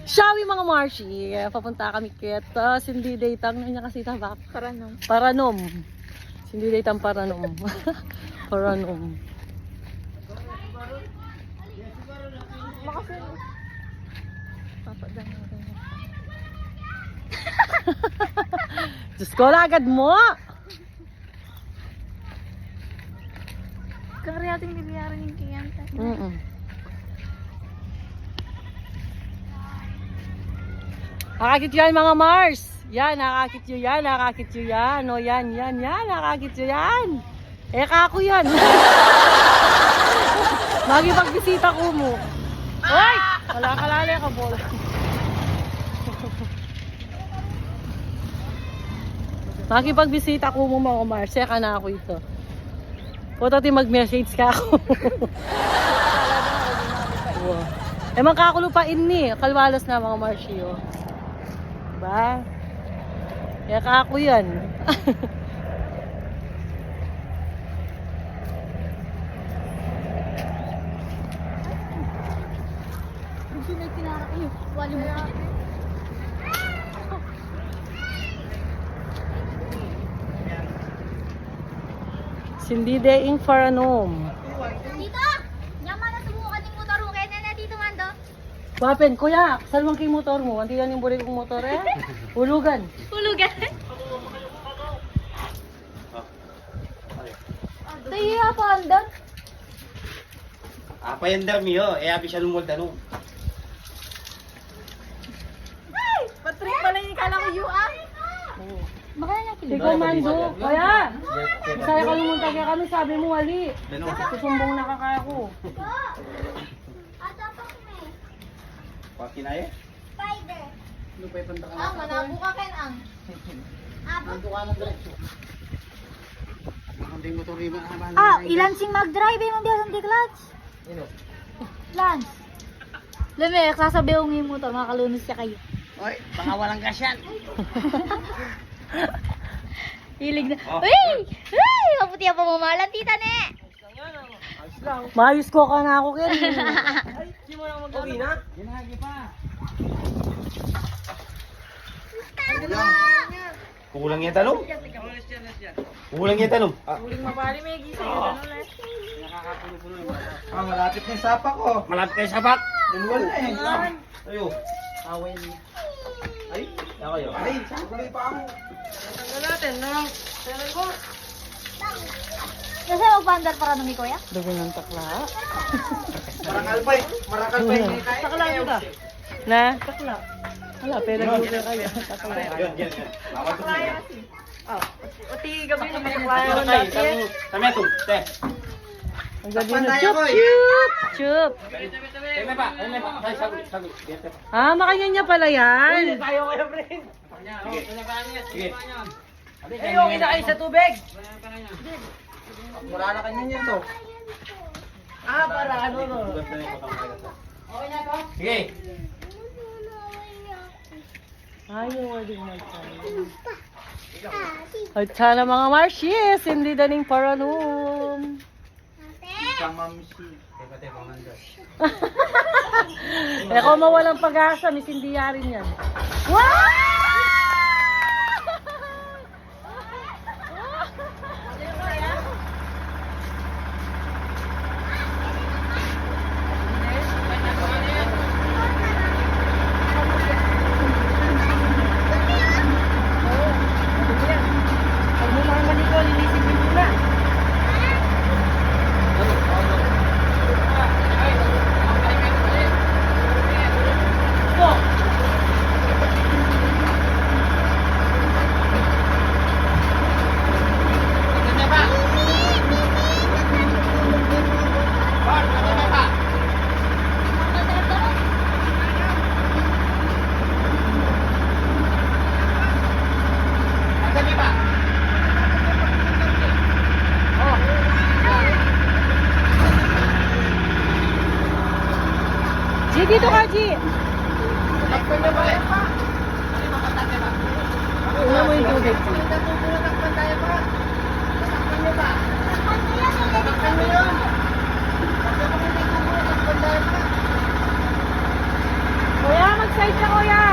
Shawi mga Marshi, papunta kami kita Sindi Daytang na niya kasi tabak. Paranom. Paranom. Sindi Daytang Paranom. Paranom. Makasin. Papadaan natin. Diyos ko, lagad mo! Kari ating niliyaran yung kiyanta. Nakakit yan mga Mars. Yan, nakakit yun yan, nakakit yun yan. O yan, nakakit yun yan. Kako yan. Magipagbisita ko mo. Hoy! Wala ka lali ka, bola. Magipagbisita ko mo mga Mars. Ka na ako ito. Puto ti mag-message ka ako. Wow. Magkakulupain ni. Kalwalas na mga Marsio. Diba? Kaya kako yan. Sindi Daing Paranom. Dito! Yaman na subukan yung motor mo. Kaya na dito man do. Wapen, kuya, salwang kay motor mo. Anti yan yung buri kong motor eh. Hulugan. Hulugan. Tayo pa andon. Apa yan daw miyo? Abi siya lumulta no. Ay! Patrick pala yung kala ko yuang. Baka na Si Komando, kuya. Masaya ka lumunta kaya kami, sabi mo wali. Dano. Susumbong na kakako. Pakinaya? Spider. Ano pa ipanda ka Ah, manabo ka ken ang. Nanto ka ng diretso. Ang ding motor riba na ba? Ah, ilan sing mag-drive mo biya sa clutch? Ino. Lance. Lame, sasabihin ng motor, makalunos siya kayo. Oy, baka walang gasyan. Hilig na. Oh. Uy! Uy! Maputi ang pamamalan, tita ne! Mayos ko ka na ako kaya. Hindi mo na mag-uwi na? Ginahagi pa. Kulang yan tanong? Kulang yan tanong? Huling mabali may gising. Malapit na yung sapak ko. Malapit na yung sapak? Duluan na eh. Ayo. Away niya. Ay, ako yun. Ay, sakulay pa ako. Tanggal natin, no? Tanggal ko. Kasi magpandar para nung kuya? Dugo ng takla. Marakalpay. Marakalpay. Takla kita. Na? Takla. Wala, pero hindi ko kaya. Takla. Yan, yan, yan. Awat ko niya. Pati gabi na may klaya ng dati eh. Tama ito. Te. Ang gabi na. Chup, chup, chup. Tama pa. Tama pa. Ay, saglit, saglit. Dito. Makanya niya pala yan. Tayo kayo, friend. Sige. Ay, okay na kayo sa tubig. Mura na kanya niyan to. Para ano no. Sige. Ayaw, wali magsabi. At sana mga Marshis, hindi daning Paranom. Kamamsi. Teka, teka, manganda. Kung mawalang pag-asa, may sindiyarin yan. Wow! Pag mo mga maniko, linisipin mo na. G, dito ka, G. Una mo yung tubig. Kuya, Outside ka, kuya!